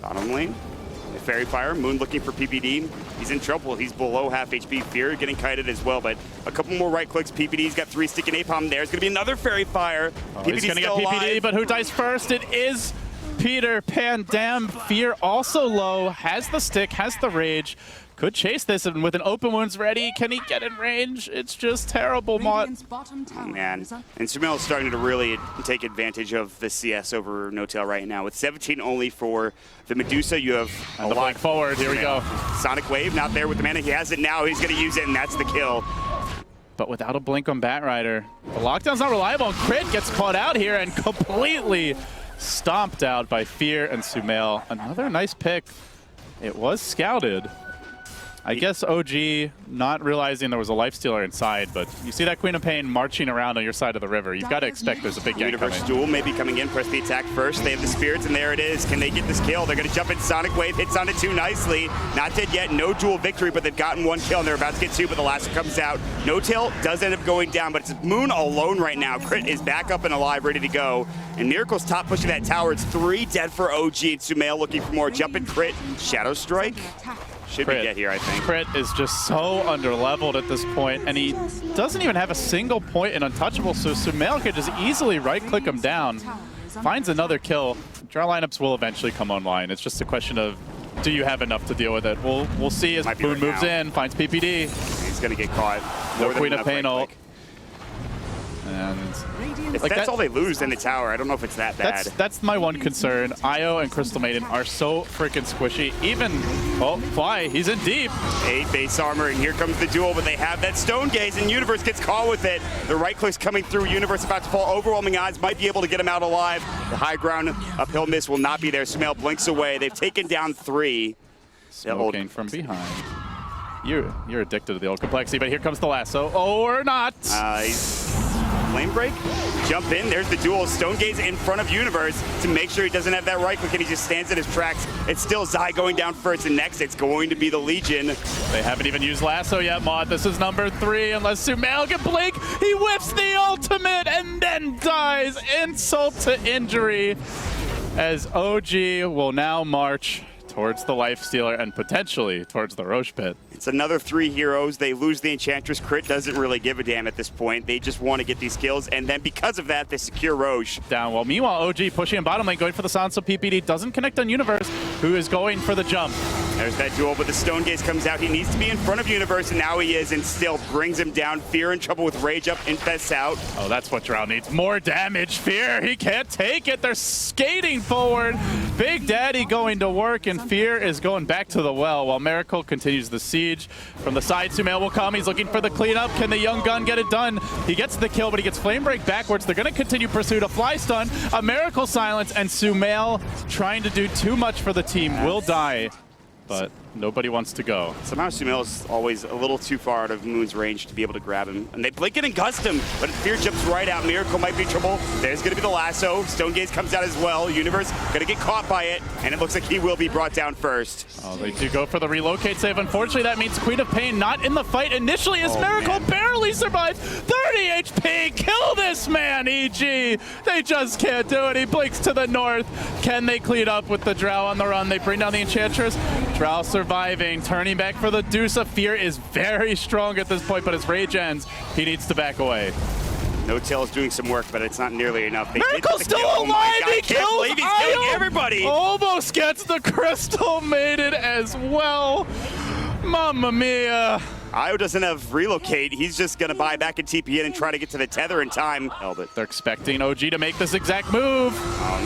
Bottom lane. Fairy Fire, Moon looking for PPD. He's in trouble. He's below half HP. Fear getting kited as well, but a couple more right clicks. PPD's got 3 stick and Napalm. There's going to be another Fairy Fire. He's going to get PPD, alive. But who dies first? It is Peter Pan. Damn, Fear also low. Has the stick, has the rage. Could chase this, and with an open wounds ready, can he get in range? It's just terrible, Mott. Oh, man. And Sumail is starting to really take advantage of the CS over No-Tail right now. With 17 only for the Medusa, you have a the lot forward. Here we go. Sonic Wave, not there with the mana. He has it now. He's going to use it, and that's the kill. But without a blink on Batrider, the lockdown's not reliable. Crit gets caught out here and completely stomped out by Fear and Sumail. Another nice pick. It was scouted. I guess OG not realizing there was a lifestealer inside, but you see that Queen of Pain marching around on your side of the river. You've got to expect there's a big gank Universe coming. Duel maybe coming in, press the attack first. They have the spirits, and there it is. Can they get this kill? They're going to jump in Sonic Wave, hits on it too nicely. Not dead yet, no dual victory, but they've gotten 1 kill, and they're about to get 2, but the last one comes out. No-Tail does end up going down, but it's Moon alone right now. Crit is back up and alive, ready to go. And Miracle's top pushing that tower. It's 3 dead for OG, and Sumail looking for more. Jump and Crit, Shadow Strike. Should be dead here, I think. Crit is just so underleveled at this point, and he doesn't even have a single point in Untouchable, so Sumail could just easily right-click him down. Finds another kill. Draw lineups will eventually come online. It's just a question of, do you have enough to deal with it? We'll see as Moon moves in, finds PPD. He's going to get caught. No Queen of Pain ult. And if that's all they lose in the tower, I don't know if it's that bad. That's my one concern. Io and Crystal Maiden are so freaking squishy. Even, oh, Fly, he's in deep. 8 base armor, and here comes the duel, but they have that Stone Gaze, and Universe gets caught with it. The right click's coming through. Universe about to fall. Overwhelming odds might be able to get him out alive. The high ground uphill miss will not be there. Sumail blinks away. They've taken down 3. Smoking from behind. You're addicted to the old complexity, but here comes the lasso. Or not. Flame Break, jump in, there's the duel. Stone Gaze in front of Universe to make sure he doesn't have that right click, and he just stands at his tracks. It's still Zai going down first, and next it's going to be the Legion. They haven't even used lasso yet, Mott. This is number 3, unless Sumail can blink. He whiffs the ultimate and then dies. Insult to injury, as OG will now march towards the Lifestealer and potentially towards the Roche Pit. It's another 3 heroes. They lose the Enchantress. Crit doesn't really give a damn at this point. They just want to get these kills, and then because of that, they secure Roche. Down. Well, meanwhile, OG pushing in bottom lane, going for the silence of PPD. Doesn't connect on Universe, who is going for the jump. There's that duel, but the Stone Gaze comes out. He needs to be in front of Universe, and now he is, and still brings him down. Fear in trouble with Rage up, Infests out. Oh, that's what Drow needs. More damage. Fear, he can't take it. They're skating forward. Big Daddy going to work, and Fear is going back to the well, while Miracle continues the siege. From the side, Sumail will come. He's looking for the cleanup. Can the Young Gun get it done? He gets the kill, but he gets Flame Break backwards. They're going to continue pursuit. A Fly Stun, a Miracle Silence, and Sumail trying to do too much for the team will die. But nobody wants to go. Somehow Sumail is always a little too far out of Moon's range to be able to grab him. And they blink it and gust him, but Fear jumps right out. Miracle might be in trouble. There's going to be the lasso. Stone Gaze comes out as well. Universe going to get caught by it, and it looks like he will be brought down first. Oh, they do go for the relocate save. Unfortunately, that means Queen of Pain not in the fight initially as Miracle barely survives. 30 HP. Kill this man, EG. They just can't do it. He blinks to the north. Can they clean up with the Drow on the run? They bring down the Enchantress. Drow surviving, turning back for the Dusa. Fear is very strong at this point, but as Rage ends, he needs to back away. No-Tail is doing some work, but it's not nearly enough. Miracle's still alive! Oh he kills He's killing everybody! Almost gets the Crystal Maiden as well. Mamma mia. Io doesn't have relocate. He's just going to buy back in TPN and try to get to the tether in time. Held it. They're expecting OG to make this exact move.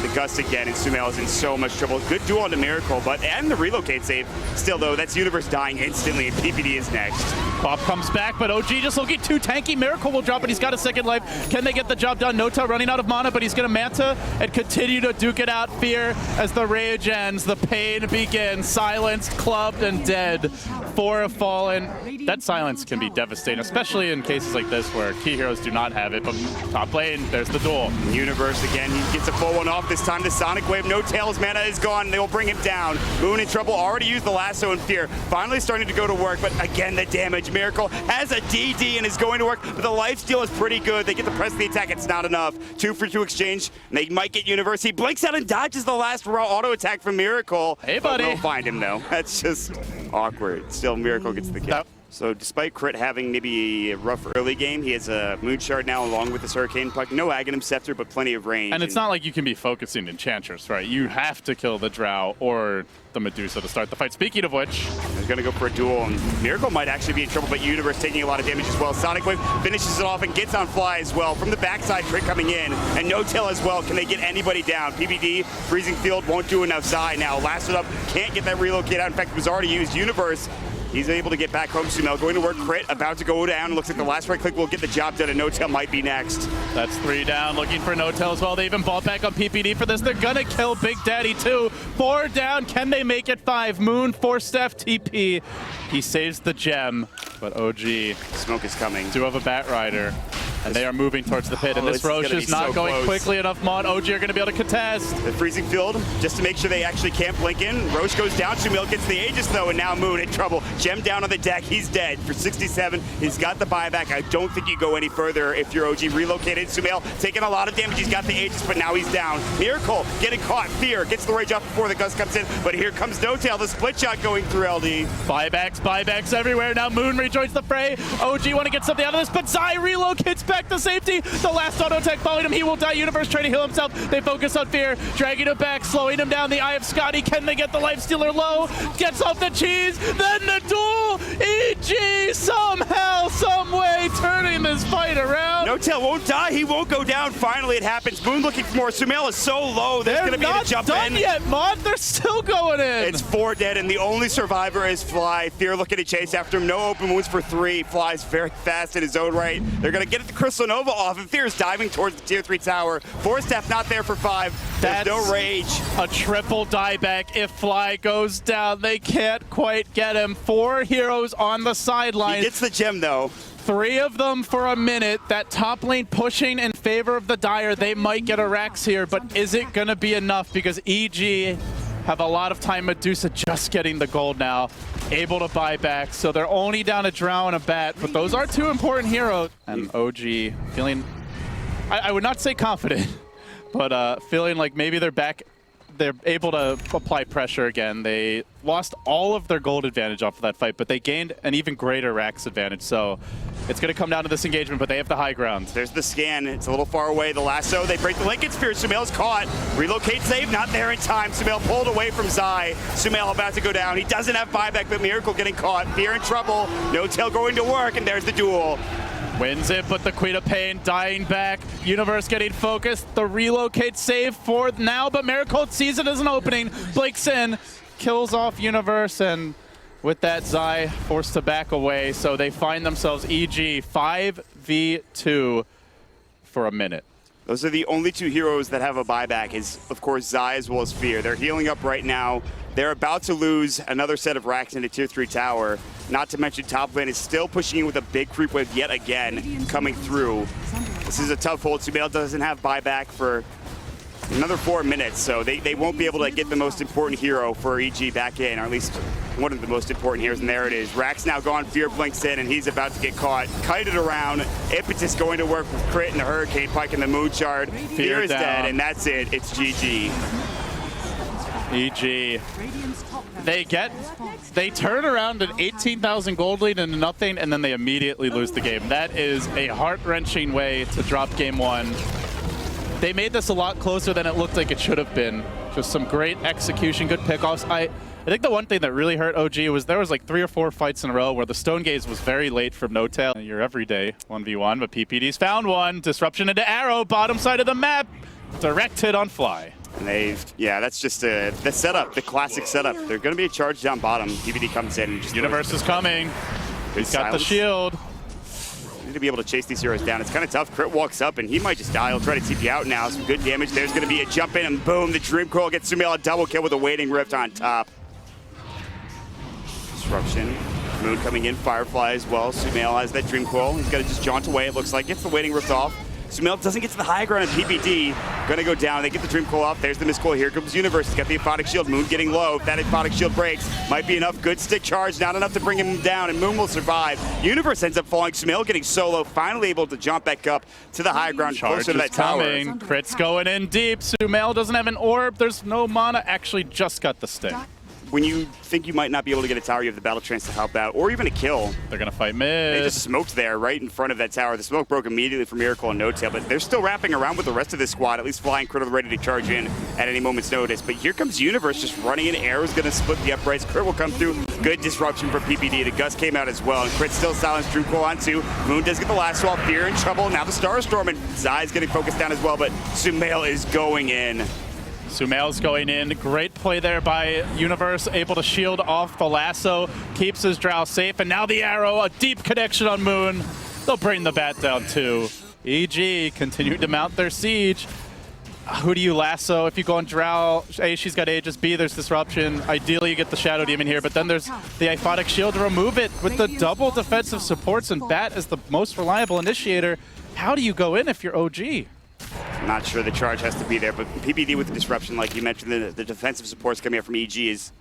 The gust again, and Sumail is in so much trouble. Good duel onto Miracle, and the relocate save. Still, though, that's Universe dying instantly, and PPD is next. Pop comes back, but OG just looking too tanky. Miracle will drop, but he's got a second life. Can they get the job done? No-Tail running out of mana, but he's going to Manta and continue to duke it out. Fear as the rage ends, the pain begins. Silenced, clubbed, and dead. 4 have fallen. That silence can be devastating, especially in cases like this where key heroes do not have it. But top lane, there's the duel. Universe again, he gets a full one off. This time the Sonic Wave, no tails, mana is gone. They will bring him down. Moon in trouble, already used the lasso and fear. Finally starting to go to work, but again the damage. Miracle has a DD and is going to work, but the lifesteal is pretty good. They get the press of the attack, it's not enough. 2 for 2 exchange, and they might get Universe. He blinks out and dodges the last raw auto attack from Miracle. Hey buddy. We'll find him though. That's just awkward. Still Miracle gets the kill. So despite Crit having maybe a rough early game, he has a Moon Shard now along with his Hurricane Puck. No Aghanim Scepter, but plenty of range. And it's not like you can be focusing Enchantress, right? You have to kill the Drow or the Medusa to start the fight. Speaking of which, he's going to go for a duel, and Miracle might actually be in trouble, but Universe taking a lot of damage as well. Sonic Wave finishes it off and gets on Fly as well. From the backside, Crit coming in, and No Tail as well. Can they get anybody down? PBD, Freezing Field won't do enough. Zai now lasted up, can't get that relocate out. In fact, it was already used. Universe, he's able to get back home. Sumail going to work. Crit about to go down. Looks like the last right click will get the job done, and No Tail might be next. That's 3 down. Looking for No Tail as well. They even bought back on PPD for this. They're gonna kill Big Daddy too. 4 down. Can they make it 5? Moon, 4-step TP. He saves the gem, but OG. Smoke is coming. Do have a Bat Rider. And they are moving towards the pit, and this Roche is not so going quickly enough. Mon, OG are going to be able to contest. The Freezing Field, just to make sure they actually can't blink in. Roche goes down, Sumail gets the Aegis though, and now Moon in trouble. Gem down on the deck, he's dead for 67. He's got the buyback. I don't think you go any further if you're OG. Relocated, Sumail taking a lot of damage. He's got the Aegis, but now he's down. Miracle getting caught. Fear gets the rage off before the gust comes in, but here comes No Tail, the split shot going through LD. Buybacks everywhere. Now Moon rejoins the fray. OG want to get something out of this, but Zai relocates back to safety. The last auto attack following him. He will die. Universe trying to heal himself. They focus on Fear, dragging him back, slowing him down. The Eye of Scotty. Can they get the life stealer low? Gets off the cheese. Then the duel. EG somehow, some way turning this fight around. No Tail won't die. He won't go down. Finally, it happens. Moon looking for more. Sumail is so low. There's going to be a jump in. They're not done yet, Mod. They're still going in. It's 4 dead, and the only survivor is Fly. Fear looking to chase after him. No open wounds for 3. Fly's very fast in his own right. They're going to get the Crystal Nova off, and Fear is diving towards the tier 3 tower. 4-step not there for 5. There's no rage. A triple dieback. If Fly goes down, they can't quite get him. 4 heroes on the sideline. He gets the gem, though. 3 of them for a minute. That top lane pushing in favor of the Dire. They might get a Rax here, but is it going to be enough? Because EG have a lot of time. Medusa just getting the gold now. Able to buy back. So they're only down a Drow and a Bat, but those are 2 important heroes. And OG feeling, I would not say confident, but feeling like maybe they're back. They're able to apply pressure again. They lost all of their gold advantage off of that fight, but they gained an even greater Rax advantage. So it's going to come down to this engagement, but they have the high ground. There's the scan. It's a little far away. The lasso. They break the Lincoln Spear. Sumail's caught. Relocate save. Not there in time. Sumail pulled away from Zai. Sumail about to go down. He doesn't have buyback, but Miracle getting caught. Fear in trouble. No Tail going to work, and there's the duel. Wins it, but the Queen of Pain dying back. Universe getting focused. The relocate save for now, but Miracle sees it as an opening. Blinks in, kills off Universe, and with that, Zai forced to back away. So they find themselves EG 5v2 for a minute. Those are the only 2 heroes that have a buyback, is of course Zai as well as Fear. They're healing up right now. They're about to lose another set of racks into tier 3 tower. Not to mention top lane is still pushing in with a big creep wave yet again coming through. This is a tough hold. Sumail doesn't have buyback for another 4 minutes, so they won't be able to get the most important hero for EG back in, or at least one of the most important heroes, and there it is. Rax now gone, Fear blinks in, and he's about to get caught. Kited around, Impetus going to work with Crit and the Hurricane Pike and the Moon Shard. Fear is dead, and that's it. It's GG. EG. They turn around an 18,000 gold lead into nothing, and then they immediately lose the game. That is a heart-wrenching way to drop game 1. They made this a lot closer than it looked like it should have been. Just some great execution, good pickoffs. I think the one thing that really hurt OG was there was like 3 or 4 fights in a row where the Stone Gaze was very late from No Tail. Your everyday 1v1, but PPD's found one. Disruption into Arrow, bottom side of the map. Direct hit on Fly. And that's just the setup, the classic setup. They're going to be a charge down bottom. PPD comes in and just Universe is coming. He's got the shield. Need to be able to chase these heroes down. It's kind of tough. Crit walks up, and he might just die. He'll try to TP out now. Some good damage. There's going to be a jump in, and boom, the Dream Coil gets Sumail a double kill with a waiting rift on top. Disruption. Moon coming in, Firefly as well. Sumail has that Dream Coil. He's got to just jaunt away, it looks like. Gets the waiting ripped off. Sumail doesn't get to the high ground, and PPD gonna go down. They get the Dream Coil off. There's the Mist Coil. Here comes Universe. He's got the Aphotic Shield. Moon getting low. If that Aphotic Shield breaks, might be enough. Good stick charge, not enough to bring him down, and Moon will survive. Universe ends up falling. Sumail getting solo, finally able to jump back up to the high ground, Charge closer to that tower. coming. Crit's going in deep. Sumail doesn't have an orb. There's no mana. Actually, just got the stick. When you think you might not be able to get a tower, you have the Battle Trance to help out, or even a kill. They're gonna fight mid. They just smoked there, right in front of that tower. The smoke broke immediately for Miracle and No Tail, but they're still wrapping around with the rest of this squad, at least Flying Crit ready to charge in at any moment's notice. But here comes Universe just running in. Arrow's gonna split the uprights. Crit will come through. Good disruption for PPD. The Gust came out as well, and Crit still silenced. Drew Coil on 2. Moon does get the last wall. Fear in trouble. Now the Starstorm, and Zai's getting focused down as well, but Sumail is going in. Sumail's going in. Great play there by Universe, able to shield off the lasso, keeps his Drow safe, and now the arrow, a deep connection on Moon. They'll bring the bat down too. EG continuing to mount their siege. Who do you lasso? If you go on Drow, A, she's got Aegis, B, there's disruption. Ideally, you get the Shadow Demon here, but then there's the Aphotic Shield to remove it with the double defensive supports, and Bat is the most reliable initiator. How do you go in if you're OG? I'm not sure the charge has to be there, but PPD with the disruption, like you mentioned, the defensive supports coming up from EG is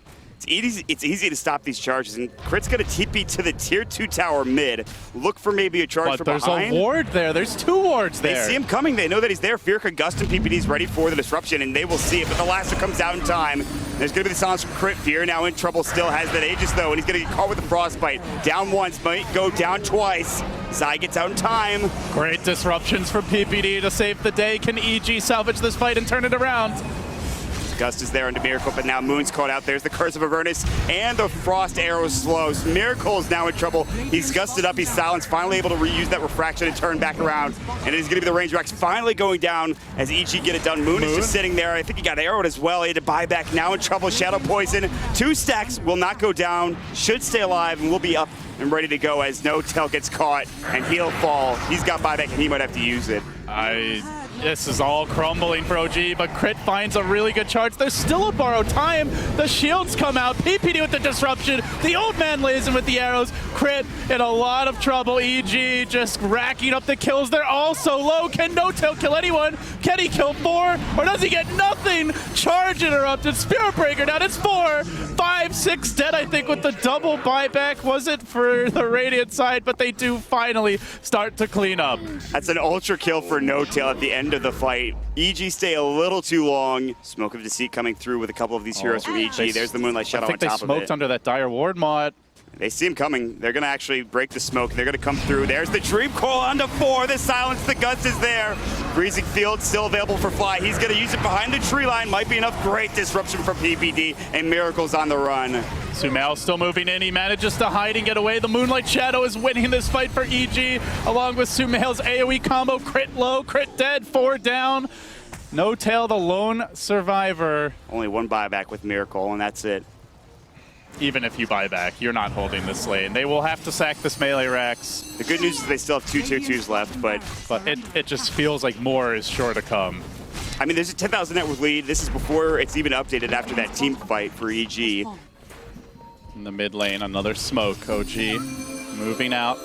it's easy to stop these charges, and Crit's gonna TP to the tier 2 tower mid. Look for maybe a charge from behind. There's a ward there. There's 2 wards there. They see him coming. They know that he's there. Fear, Gust, and PPD's ready for the disruption, and they will see it. But the lasso comes out in time. There's gonna be the silence from Crit. Fear now in trouble still, has that Aegis though, and he's gonna get caught with the Frostbite. Down once, might go down twice. Zai gets out in time. Great disruptions from PPD to save the day. Can EG salvage this fight and turn it around? Gust is there into Miracle, but now Moon's caught out. There's the Curse of Avernus, and the Frost Arrow slows. Miracle is now in trouble. He's gusted up, he's silenced, finally able to reuse that Refraction and turn back around. And it is going to be the Range Racks finally going down as Ichi get it done. Moon is just sitting there. I think he got arrowed as well. He had to buy back, now in trouble. Shadow Poison. 2 stacks will not go down, should stay alive, and will be up and ready to go as No Tail gets caught, and he'll fall. He's got buyback, and he might have to use it. This is all crumbling for OG, but Crit finds a really good charge. There's still a borrowed time. The shields come out. PPD with the disruption. The old man lays in with the arrows. Crit in a lot of trouble. EG just racking up the kills. They're all so low. Can No Tail kill anyone? Can he kill 4? Or does he get nothing? Charge interrupted. Spirit Breaker down. It's 4. 5, 6 dead, I think, with the double buyback. Was it for the Radiant side? But they do finally start to clean up. That's an ultra kill for No Tail at the end of the fight. EG stay a little too long. Smoke of Deceit coming through with a couple of these heroes from EG. There's the Moonlight Shadow on top of it. I think they smoked under that Dire Ward mod. They see him coming. They're going to actually break the smoke. They're going to come through. There's the Dream Coil onto 4. The silence, the Gust is there. Freezing Field still available for Fly. He's going to use it behind the tree line. Might be enough. Great disruption from PPD, and Miracle's on the run. Sumail still moving in. He manages to hide and get away. The Moonlight Shadow is winning this fight for EG, along with Sumail's AoE combo. Crit low, Crit dead, 4 down. No Tail, the lone survivor. Only 1 buyback with Miracle, and that's it. Even if you buy back, you're not holding this lane. They will have to sack this melee racks. The good news is they still have 2 tier 2s left, but it just feels like more is sure to come. I mean, there's a 10,000 net worth lead. This is before it's even updated after that team fight for EG. In the mid lane, another smoke. OG moving out.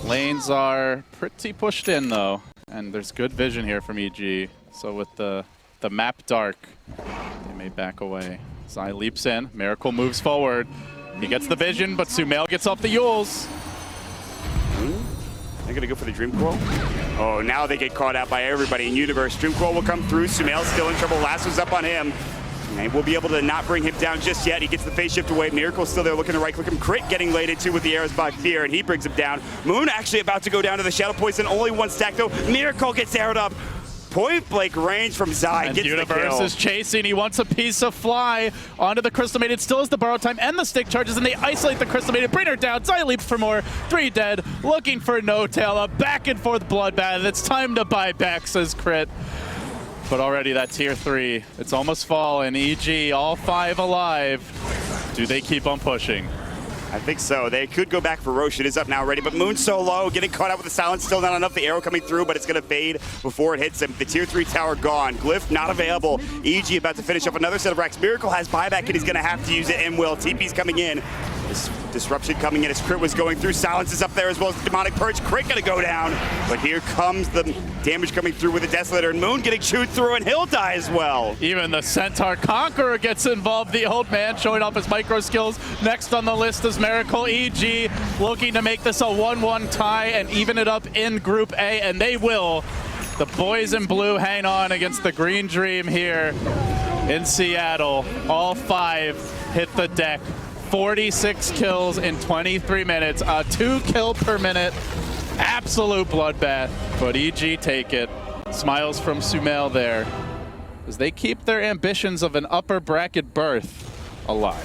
Lanes are pretty pushed in though, and there's good vision here from EG. So with the map dark, they may back away. Zai leaps in, Miracle moves forward. He gets the vision, but Sumail gets off the Yules. They're gonna go for the Dream Coil. Oh, now they get caught out by everybody in Universe. Dream Coil will come through. Sumail's still in trouble. Lasso's up on him. And we'll be able to not bring him down just yet. He gets the phase shift away. Miracle's still there looking to right click him. Crit getting laid into with the arrows by Fear, and he brings him down. Moon actually about to go down to the Shadow Poison. Only 1 stack though. Miracle gets arrowed up. Point blank range from Zai, and gets the kill. Universe is chasing. He wants a piece of Fly onto the Crystal Maiden. Still has the borrowed time and the stick charges, and they isolate the Crystal Maiden. Bring her down. Zai leaps for more. 3 dead. Looking for No Tail. A back and forth bloodbath. It's time to buy back, says Crit. But already that tier 3, it's almost fallen. EG, all 5 alive. Do they keep on pushing? I think so. They could go back for Roche. It is up now already, but Moon's so low, getting caught out with the silence. Still not enough. The arrow coming through, but it's going to fade before it hits him. The tier 3 tower gone. Glyph not available. EG about to finish up another set of racks. Miracle has buyback, and he's going to have to use it, and will. TP's coming in. This disruption coming in as Crit was going through. Silence is up there as well as Demonic Purge. Crit gonna go down, but here comes the damage coming through with the Desolator, and Moon getting chewed through, and he'll die as well. Even the Centaur Conqueror gets involved. The old man showing off his micro skills. Next on the list is Miracle EG, looking to make this a 1-1 tie and even it up in Group A, and they will. The boys in blue hang on against the Green Dream here in Seattle. All 5 hit the deck. 46 kills in 23 minutes, 2 kill per minute. Absolute bloodbath, but EG take it. Smiles from Sumail there as they keep their ambitions of an upper bracket berth alive.